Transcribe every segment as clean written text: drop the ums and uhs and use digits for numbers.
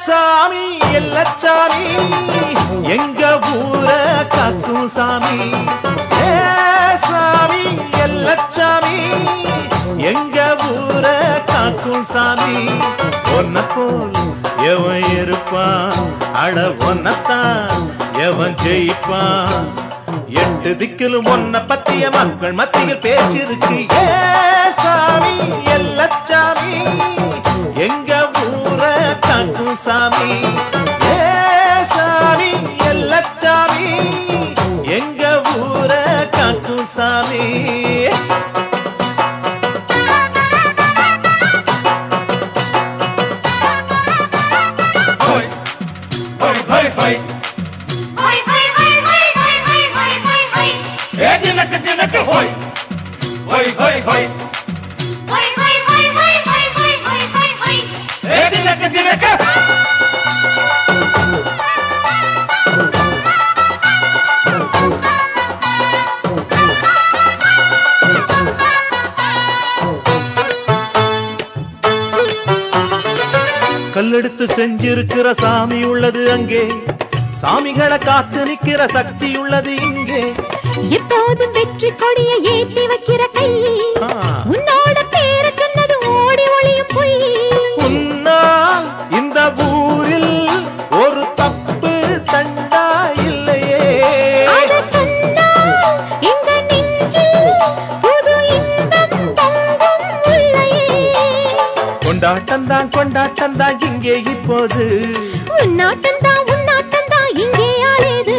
சாமி எல்லச்சாமி எங்க ஊர காக்கும் சாமி. சாமி எல்லச்சாமி எங்க ஊர காக்கும் சாமி. ஒன்ன போல் எவன் இருப்பான், அட ஒன்னத்தான் எவன் ஜெயிப்பான். எட்டு திக்கிலும் ஒன்ன பத்திய மக்கள் மத்தியில் பேச்சிருக்கு. சாமி எல்லச்சாமி எங்க ஊர காக்கும் சாமி. சாமி எல்லச்சாமி எங்க ஊர காக்கும் சாமி. கல்லெடுத்து செஞ்சிருக்கிற சாமி உள்ளது அங்கே, சாமிகளை காத்து நிக்கிற சக்தி உள்ளது இங்கே. எப்போதும் வெற்றி கொடியை ஏற்றி வைக்கிற கை, உன்னோட பேர சொன்னது ஓடி ஒளியும் பொய். உன்னால் இந்த ஊரில் ஒரு தப்பு தண்டா இல்லையே, அத சொன்னால் எங்க நெஞ்சில் புது இன்பம் பொங்கும் உள்ளையே. கொண்டாட்டம்தான் கொண்டாட்டம்தான் இங்கே இப்போது, உன்னாட்டம்தான் உன்னாட்டம்தான் இங்கே ஆளேது.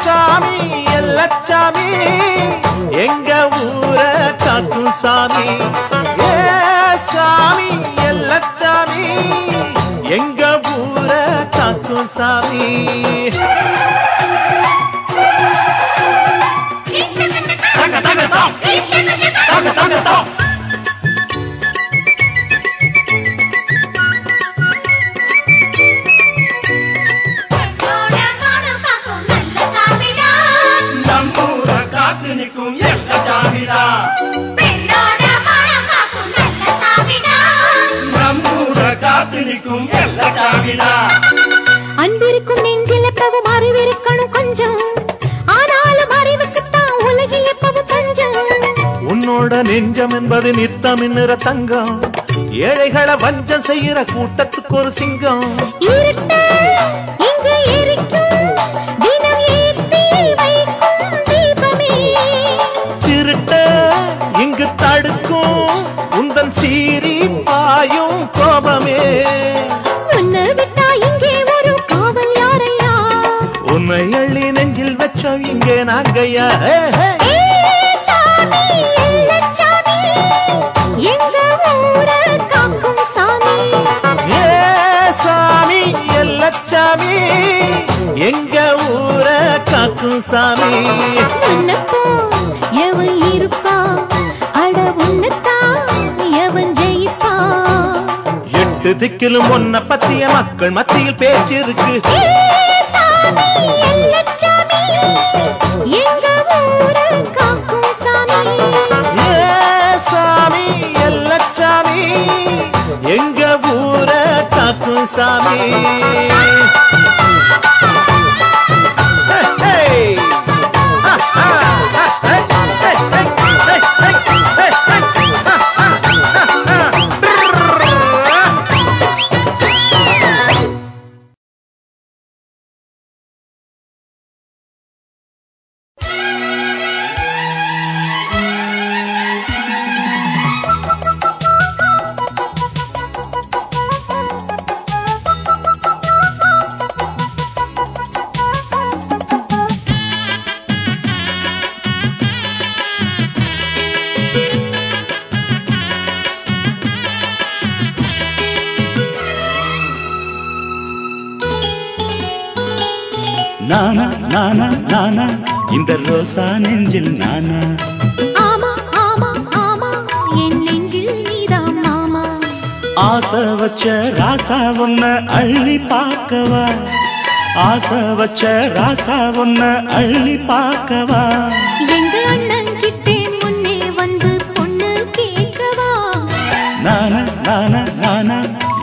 சாமி எல்லச்சாமி எங்க ஊர காக்கும் சாமி. சாமி எல்லச்சாமி எங்க ஊர காக்கும் சாமி. அன்பிருக்கும் நெஞ்சில் எப்பவும் அறிவிருக்கணும் கொஞ்சம், ஆனாலும் அறிவுக்குத்தான் உலகில் எப்பவும் பஞ்சம். உன்னோட நெஞ்சம் என்பது நித்தம் இன்னுற தங்கம், ஏழைகளை வஞ்சம் செய்யற கூட்டத்துக்கு ஒரு சிங்கம். இருட்டு இங்கு எரிக்கும், தினம் ஏற்றி வைக்கும் தீபமே. திருட்ட இங்கு தடுக்கும் உந்தன் சீறி பாயும் கோபமே. உன்னை விட்டா இங்கே ஒரு காவல் யாரையா, உன்னை அள்ளி நெஞ்சில் வச்சோம் இங்கே நாங்கையா. சாமி எல்லச்சாமி எங்க ஊர காக்கும் சாமி. சாமி எல்லச்சாமி எங்க ஊர காக்கும் சாமி. உன்னப்போ எவன் இருப்பா, அட உன்னத்தான் எவன் ஜெயிப்பா. எட்டு திக்கிலும் ஒன்ன பத்திய மக்கள் மத்தியில் பேச்சிருக்கு. சாமி எல்லச்சாமி எங்க ஊர காக்கும் சாமி. சாமி எல்லச்சாமி எங்க ஊர காக்கும் சாமி. நானா நானா நானா இந்த ரோசா நெஞ்சில் நானா. ஆமா ஆமா ஆமா என் நெஞ்சில் நீதான் மாமா. ஆசை வச்ச ராசா உன்னை அள்ளி பார்க்கவா, ஆசை வச்ச ராசா உன்னை அள்ளி பார்க்கவா. எங்க அண்ணன் கிட்டே முன்னே வந்து பொண்ணு கேட்கவா. நானா நானா நானா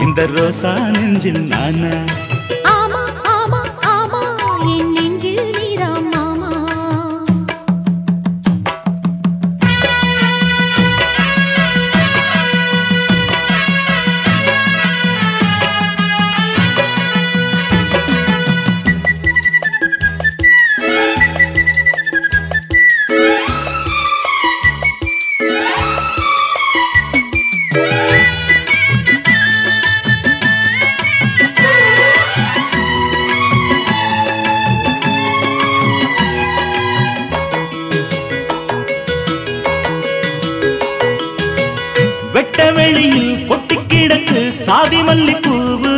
இந்த இந்த ரோசா நெஞ்சில் நானா ஆமா ஆமா ஆமா என் நெஞ்சில் நீதான் மாமா வெட்டவெளியில் பொட்டி கிடக்கு சாதி மல்லிப்பூவு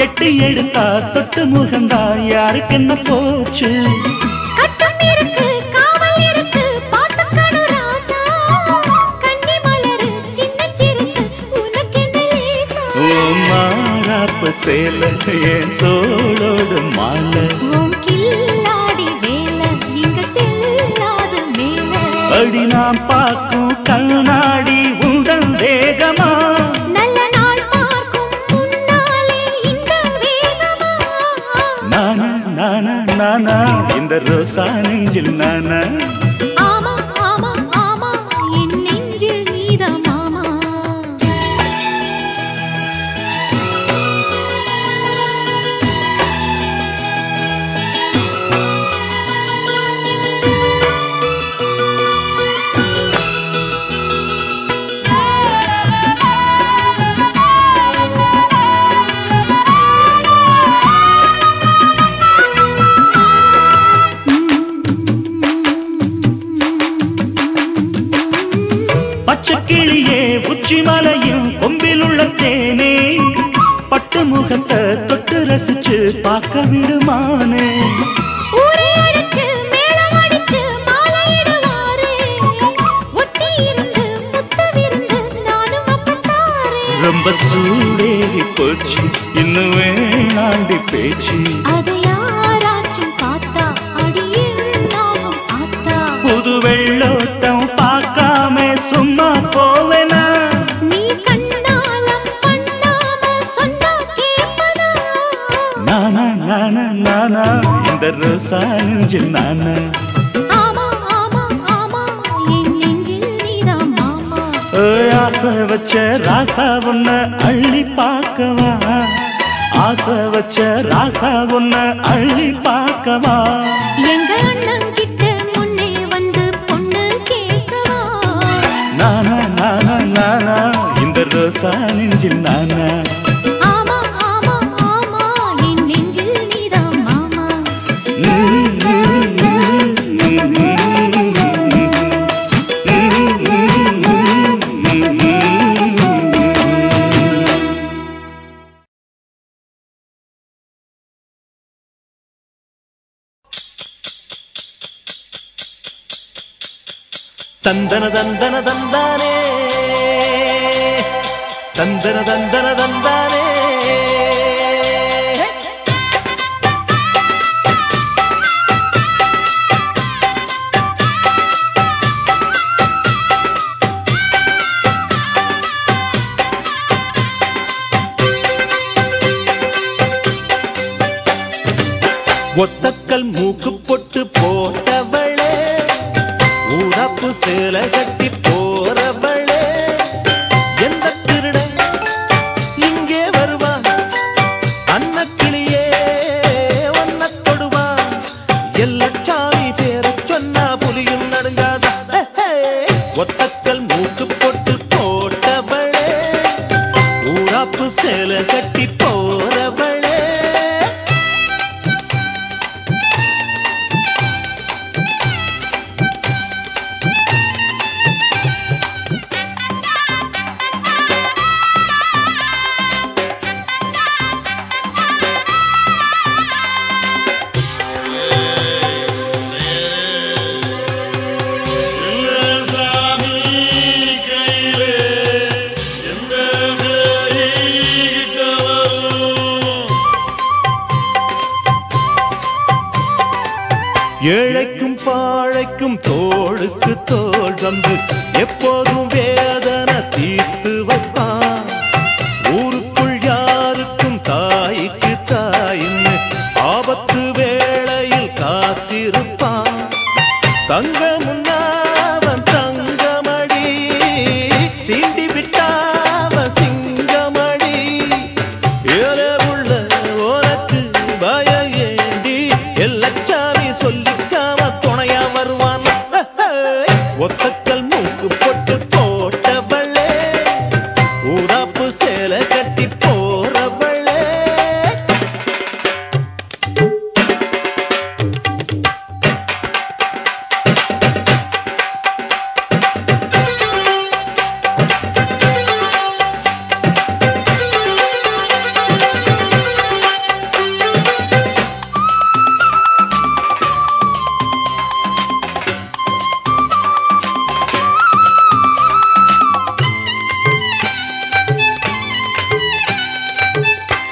எட்டி எடுத்தா தொட்டு முகந்தா யாருக்கு என்ன போச்சு கட்டம் இருக்கு காவல் இருக்கு பாத்துக்கணு ராசா கன்னி மலரு சின்ன சிறுசு உனக்கு என்ன லேசா மாறாப்பு சேல என் தோளோடு மாலை உன் கில்லாடி வேலை இங்க செல்லாது மேல அடி நாம் பார்க்கும் கண்ணாடி உடல் வேகமா நல்ல நாள் பார்க்கும் முன்னாலே இந்த வேகமா நானா நானா நானா இந்த ரோசா நெஞ்சில் நானா ஆமா ஆமா ஆமா என் நெஞ்சில் நீதான் மாமா பச்சைக்கிளியே உச்சி மலையும் கொம்பில் உள்ள தேனே பட்டு முகத்தை தொட்டு ரசிச்சு பார்க்க விடுமானே ஊரை அடிச்சு மேளம் அடிச்சு மாலையிடுவாரே ஒட்டி இருந்து முத்த விருந்து நானும் அப்பத்தாரே ரொம்ப சூடேறி போச்சு இன்னும் வேணாண்டி பேச்சு அதை யாராச்சும் பார்த்தா அடியில் நாமும் ஆத்தா புது வெள்ளோட்டம் பார்க்காம சும்மா போவேனா நீ கண்ணாலம் பண்ணாம சொன்னா கேப்பனா நானா நானா நானா இந்த ரோசா நெஞ்சில் நானா ஆமா ஆமா ஆமா என் நெஞ்சில் நீதான் மாமா ஆசை வச்ச ராசா உன்ன அள்ளி பார்க்கவா ஆசை வச்ச ராசா உன்ன அள்ளி பார்க்கவா எங்க அண்ணன் கிட்ட முன்னே வந்து பொண்ணு கேட்கவா நானா நானா நானா இந்த ரோசா நெஞ்சில் நானா ஆமா ஆமா ஆமா என் நெஞ்சில் நீதான் மாமா தந்தன தந்தன தந்தானே தந்தன தந்தன தந்தானே ஒத்தக்கல் மூக்கு பொட்டு போட்டவளே ஊரப்பு சேலை கட்டி போறவளே எந்த திருடன் இங்கே வருவான் அன்னக்கிளியே ஒன்ன தொடுவான் எல்லச்சாமி பேர சொன்னா புலியும் நடுங்காத ஒத்தக்கல் மூக்கு பொட்டு போட்டவளே ஊரப்பு சேலை கட்டி போறவளே ஏழைக்கும் பாழைக்கும் தோளுக்கு தோள் தந்து எப்போதும் வேதனை தீர்த்து வைப்பான் ஊருக்குள்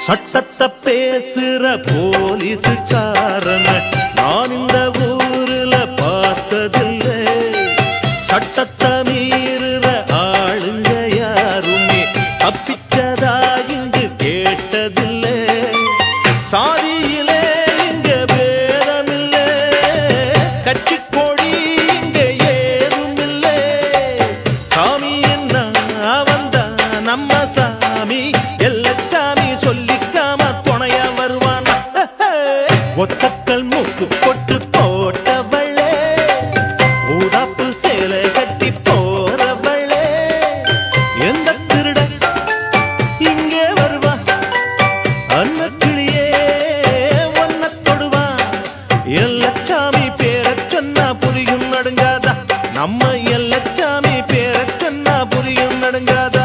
சட்டத்தை பேசுற போலீசுக்காரன நான் இந்த ஊருல பார்த்ததில்லை. சட்டத்தை மீறுற ஆளுங்க யாருமே தப்பிச்சதா இங்கு கேட்டதில்லை. சாதியிலே இங்க பேதமில்லை, கட்சி கொடி இங்க ஏதும் இல்லை. சாமி என்ன அவன்தான் நம்ம சாமி, எல்லச்சாமி சொல்லிக்காம துணைய வருவான். ஒத்தக்கல் மூக்கு பொட்டு போட்டவளே, ஊதாப்பு சேலை கட்டி போறவளே, எந்த திருட இங்கே வருவா? அன்னக்கிளியே ஒன்ன தொடுவா. எல்லச்சாமி பேரச் சொன்னா புரியும் நடுங்காதா, நம்ம எல்லச்சாமி பேரச் சொன்னா புரியும் நடுங்காதா.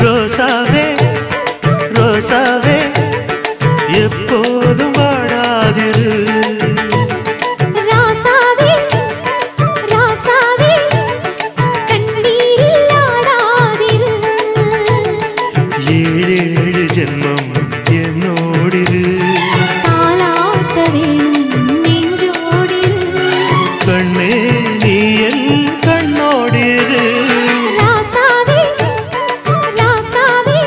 ரோசாவே ரோசாவே எப்போதும் வாடாதிரு. ராசாவே ராசாவே கண்ணீரில் ஆடாதிரு. ஏழேழு ஜென்மம் என்னோடிரு. தாலாட்ட வேணும் நெஞ்சோடிரு. கண்ணே நீ என் கண்ணோடிரு. ராசாவே ராசாவே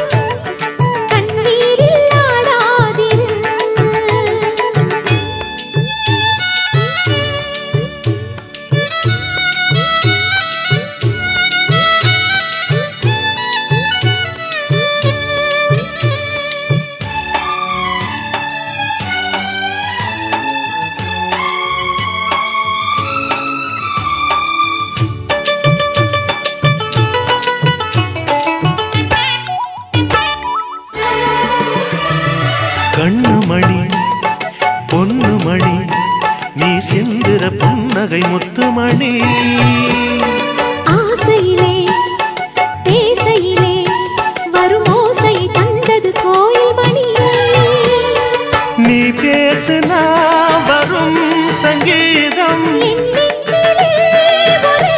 கண்ணீரில் ஆடாதிரு. கண்ணுமணி பொன்னுமணி நீ செந்திர புன்னகை முத்துமணி. ஆசையிலே பேசையிலே வரும் ஓசை தந்தது கோயில் மணி. நீ பேசுனா வரும் சங்கீதம். என் நெஞ்சிலே ஒரே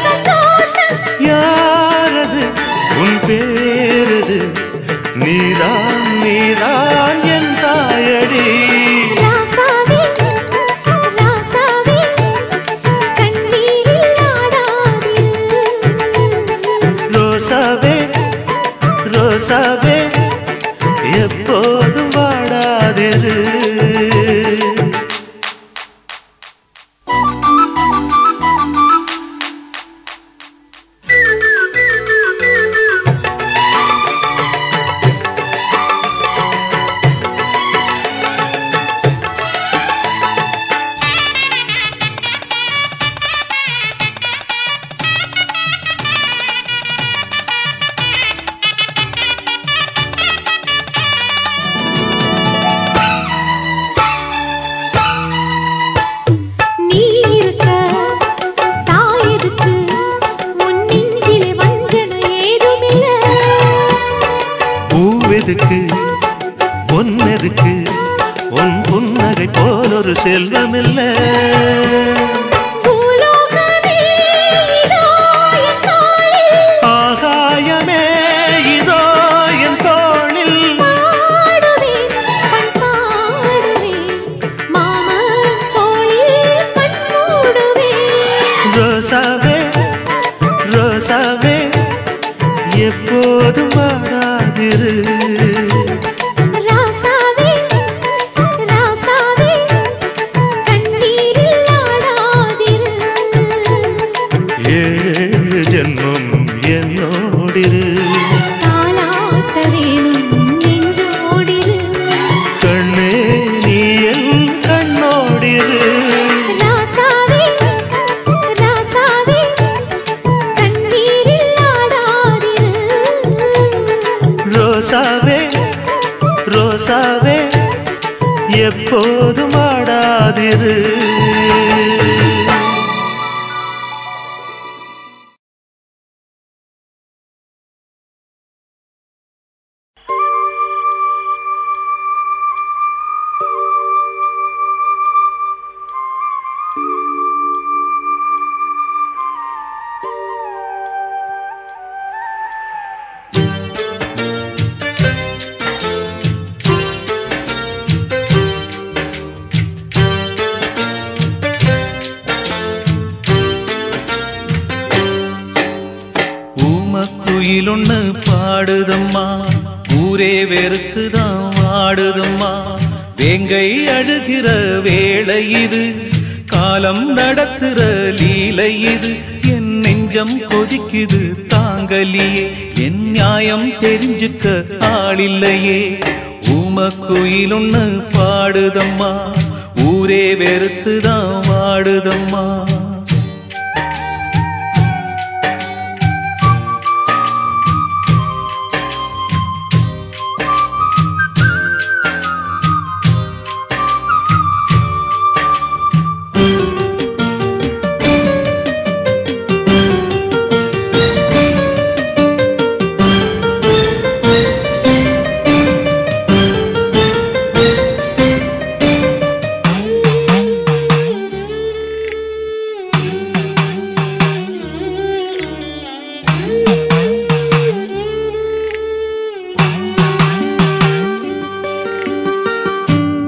சந்தோஷம். யாரது உன் பேரது, நீதான் நீதான் என் தாயடி. ராசாவே ராசாவே கண்ணீரில் ஆடாதிரு. ரோசாவே ரோசாவே எப்போதும் வாடாதிரு. நீ இருக்க தாயதுக்கு உன் நெஞ்சிலே வஞ்சனை ஏதுமில்லை. பூவெதுக்கு பொன்னெதுக்கு உன் புன்னகை போலொரு செல்வமில்ல. பூலோகமே இதோ என் தோளில். ஆகாயமே இதோ என் தோளில். பாடுவேன் பண் பாடுவேன் மாமன் தோளில் பண் மூடுவேன். ரோசாவே ரோசாவே எப்போதும் வாடாதிரு. ராசாவே ராசாவே கண்ணீரில் ஆடாதிரு. ரோசாவே எப்போதும் ஆடாதிரு. குயிலொன்னு பாடுதம்மா, ஊரே வெறுத்துதான் வாடுதம்மா. வேங்கை அழுகிற வேளை இது, காலம் நடத்துற லீலை இது. என் நெஞ்சம் கொதிக்குது தாங்கலியே, என் நியாயம் தெரிஞ்சுக்க ஆளில்லையே. ஊம குயிலொன்னு பாடுதம்மா, ஊரே வெறுத்துதான் வாடுதம்மா.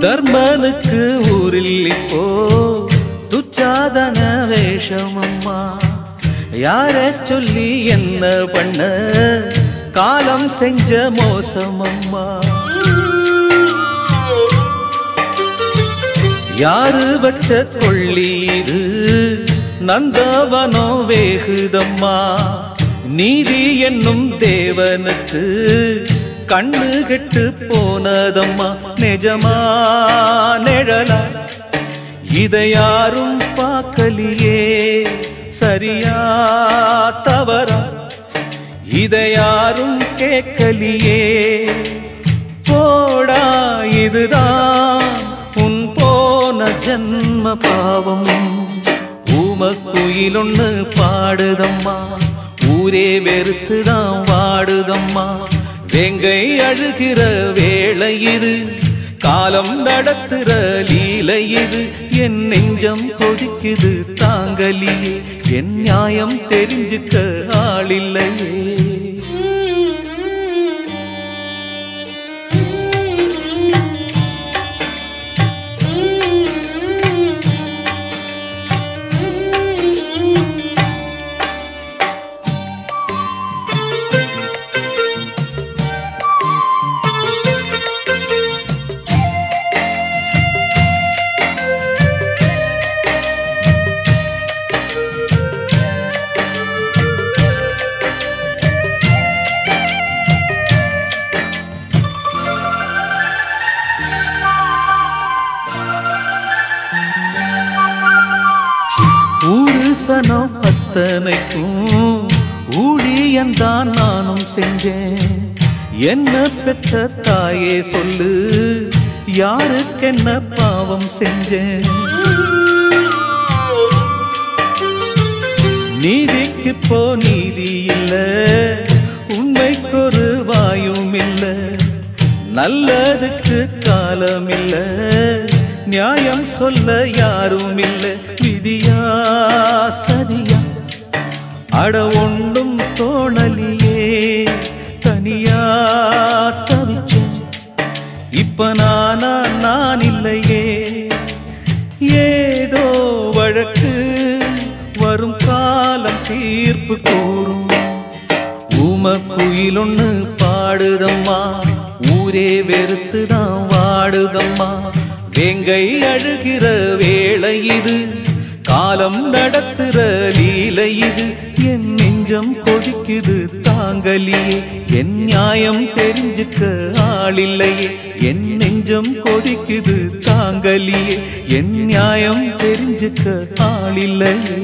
தர்மனுக்கு ஊரில் இப்போ துச்சாதன வேஷமம்மா. யார சொல்லி என்ன பண்ண, காலம் செஞ்ச மோசமம்மா. யாரு வச்ச கொள்ளி இது, நந்தவனோ வேகுதம்மா. நீதி என்னும் தேவனுக்கு கண்ணு கெட்டு போனதம்மா. நிஜமா நிழலா இதை யாரும் பார்க்கலியே, சரியா தவறா இதை யாரும் கேட்கலியே. போடா இதுதான் உன் போன ஜன்ம பாவம். ஊம குயிலொன்னு பாடுதம்மா, ஊரே வெறுத்துதான் வாடுதம்மா. வேங்கை அழுகிற வேளை இது, காலம் நடத்துற லீலை இது. என் நெஞ்சம் கொதிக்குது தாங்கலியே, என் நியாயம் தெரிஞ்சுக்க ஆளில்லையே. ஊருசனம் அத்தனைக்கும் ஊழியந்தான் நானும் செஞ்சேன். என்ன பெற்ற தாயே சொல்லு, யாருக்கென்ன பாவம் செஞ்சேன். நீதிக்கு போ நீதி இல்ல, உண்மைக்கொரு வாயும் இல்ல. நல்லதுக்கு காலம் இல்ல, நியாயம் சொல்ல யாரும் இல்ல. விதியா சதியா அட ஒன்றும் தோணலியே, தனியா தவிச்சேன். இப்ப நான் இல்லையே. ஏதோ வழக்கு வரும் காலம் தீர்ப்பு கூறும். ஊம குயிலொன்னு பாடுதம்மா, ஊரே வெறுத்துதான் வாடுதம்மா. வேங்கை அழுகிற வேளை இது, காலம் நடத்துற லீலை இது. என் நெஞ்சம் கொதிக்குது தாங்கலியே, என் நியாயம் தெரிஞ்சுக்க ஆளில்லையே. என் நெஞ்சம் கொதிக்குது தாங்கலியே, என் நியாயம் தெரிஞ்சுக்க ஆளில்லையே.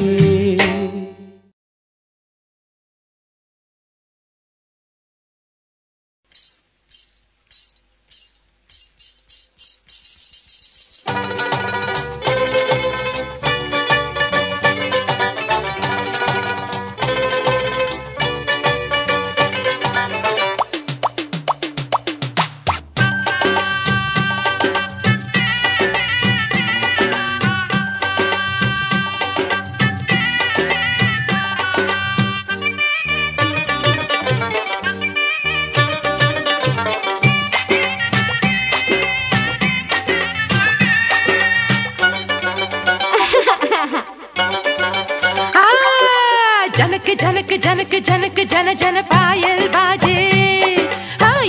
ஜனக்கு ஜனக்கு ஜனக்கு ஜனக்கு ஜன ஜன பாயல் பாஜே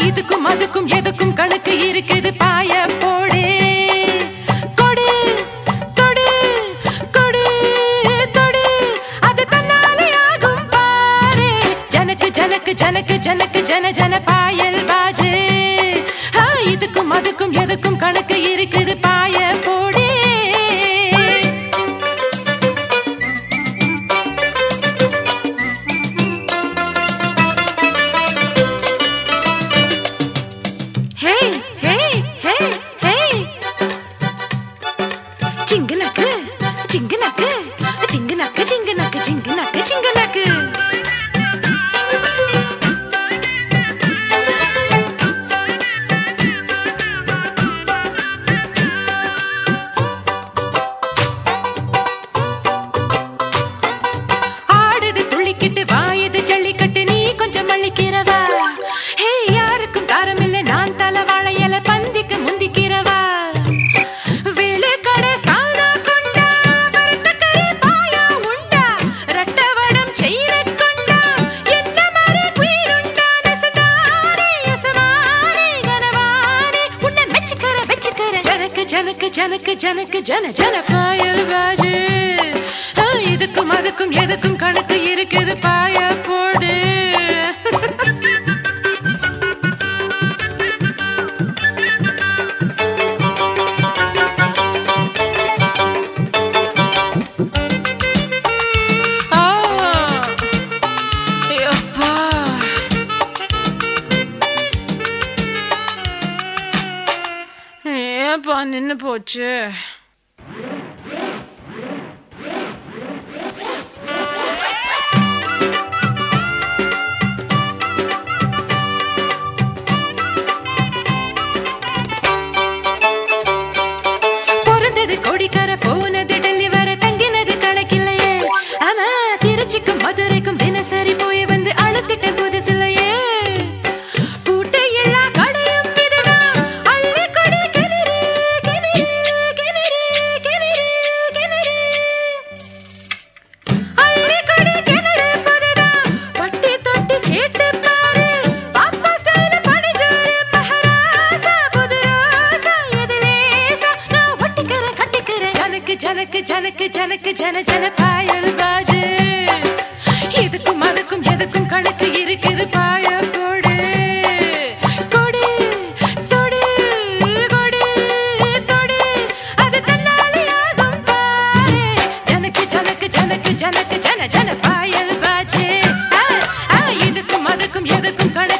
இதுக்கும் அதுக்கும் எதுக்கும் கணக்கு இருக்குது பாய போடே கொடு தொடு கொடு தொடு அது தன்னாலே ஆகும் பாரு ஜனக்கு ஜனக்கு ஜனக்கு ஜனக்கு ஜன ஜன பாயல் பாஜே இதுக்கும் அதுக்கும் எதுக்கும் கணக்கு இருக்குது பாய போடே ஜனக்கு ஜனக்கு ஜன ஜன பாயல் பாஜே இதுக்கும் அதுக்கும் எதுக்கும் கணக்கு இருக்குது பாய போடு ஏப்பா நின்னு போச்சு பொறந்தது கோடிக்கர போனது டெல்லி வர தங்கினது கணக்கில்லையே ஆனா திருச்சிக்கும் மதுரைக்கும் தினசரி போய் வந்து அழுத்திட்ட புதுசில்லையே ஜனக்கு ஜனக்கு ஜனக்கு ஜன ஜன பாயல் பாஜே இதுக்கும் அதுக்கும் எதுக்கும் கணக்கு இருக்குது பாய போடு கொடு தொடு கொடு தொடு அது தன்னாலே ஆகும் பாரு ஜனக்கு ஜனக்கு ஜனக்கு ஜனக்கு ஜன ஜன பாயல் பாஜே இதுக்கும் அதுக்கும் எதுக்கும் கணக்கு